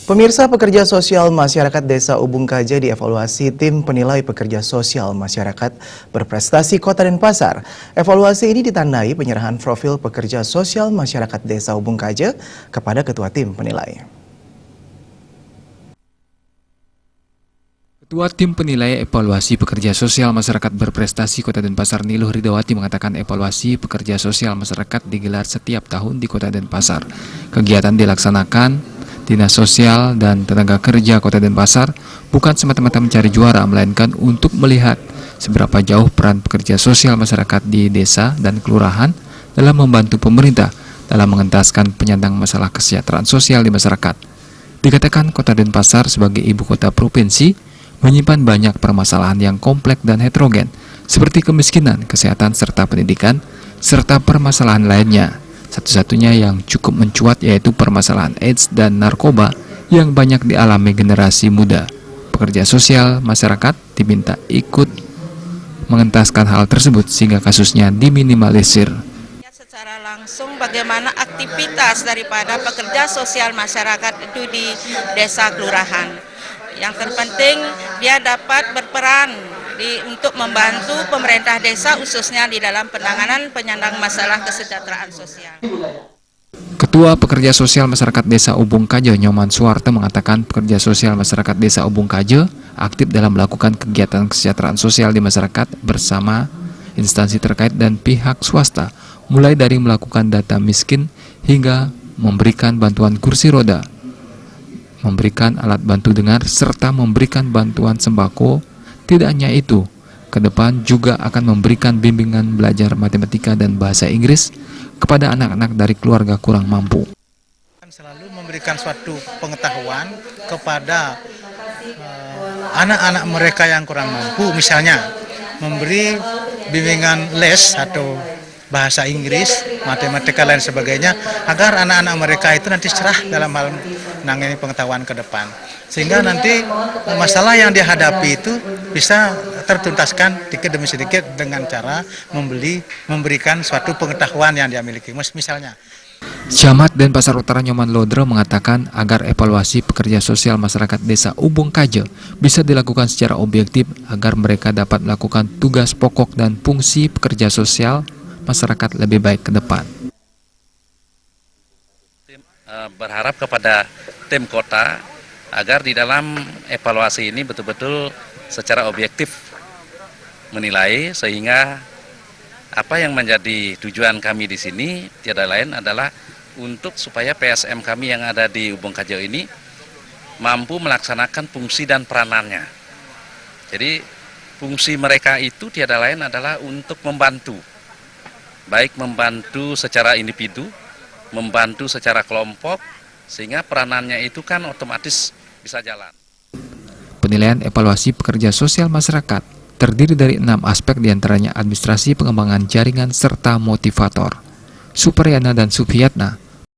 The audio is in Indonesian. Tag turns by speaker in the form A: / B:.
A: Pemirsa, pekerja sosial masyarakat Desa Ubung Kaja dievaluasi tim penilai pekerja sosial masyarakat berprestasi Kota Denpasar. Evaluasi ini ditandai penyerahan profil pekerja sosial masyarakat Desa Ubung Kaja kepada ketua tim penilai.
B: Ketua Tim Penilai Evaluasi Pekerja Sosial Masyarakat Berprestasi Kota Denpasar Niluh Ridawati mengatakan evaluasi pekerja sosial masyarakat digelar setiap tahun di Kota Denpasar. Kegiatan dilaksanakan Dinas Sosial dan Tenaga Kerja Kota Denpasar bukan semata-mata mencari juara, melainkan untuk melihat seberapa jauh peran pekerja sosial masyarakat di desa dan kelurahan dalam membantu pemerintah dalam mengentaskan penyandang masalah kesejahteraan sosial di masyarakat. Dikatakan Kota Denpasar sebagai ibu kota provinsi menyimpan banyak permasalahan yang kompleks dan heterogen, seperti kemiskinan, kesehatan, serta pendidikan, serta permasalahan lainnya. Satu-satunya yang cukup mencuat yaitu permasalahan AIDS dan narkoba yang banyak dialami generasi muda. Pekerja sosial masyarakat diminta ikut mengentaskan hal tersebut sehingga kasusnya diminimalisir.
C: Secara langsung bagaimana aktivitas daripada pekerja sosial masyarakat itu di desa kelurahan. Yang terpenting dia dapat berperan untuk membantu pemerintah desa khususnya di dalam penanganan penyandang masalah kesejahteraan sosial.
B: Ketua Pekerja Sosial Masyarakat Desa Ubung Kaja Nyoman Suwarto mengatakan pekerja sosial masyarakat Desa Ubung Kaja aktif dalam melakukan kegiatan kesejahteraan sosial di masyarakat bersama instansi terkait dan pihak swasta, mulai dari melakukan data miskin hingga memberikan bantuan kursi roda, memberikan alat bantu dengar, serta memberikan bantuan sembako. Tidak hanya itu, ke depan juga akan memberikan bimbingan belajar matematika dan bahasa Inggris kepada anak-anak dari keluarga kurang mampu.
D: Selalu memberikan suatu pengetahuan kepada anak-anak mereka yang kurang mampu, misalnya memberi bimbingan les atau bahasa Inggris, matematika lain sebagainya, agar anak-anak mereka itu nanti cerah dalam hal menangani pengetahuan ke depan. Sehingga nanti masalah yang dihadapi itu bisa tertuntaskan sedikit demi sedikit dengan cara memberikan suatu pengetahuan yang dia miliki. Misalnya,
B: Camat Denpasar Utara Nyoman Lodro mengatakan agar evaluasi pekerja sosial masyarakat Desa Ubung Kaja bisa dilakukan secara objektif agar mereka dapat melakukan tugas pokok dan fungsi pekerja sosial masyarakat lebih baik ke depan.
E: Berharap kepada tim kota agar di dalam evaluasi ini betul-betul secara objektif menilai, sehingga apa yang menjadi tujuan kami di sini tiada lain adalah untuk supaya PSM kami yang ada di Ubung Kaja ini mampu melaksanakan fungsi dan peranannya. Jadi fungsi mereka itu tiada lain adalah untuk membantu, baik membantu secara individu, membantu secara kelompok, sehingga peranannya itu kan otomatis bisa jalan.
B: Penilaian evaluasi pekerja sosial masyarakat terdiri dari 6 aspek, diantaranya administrasi, pengembangan jaringan, serta motivator. Supriyana dan Sufiatna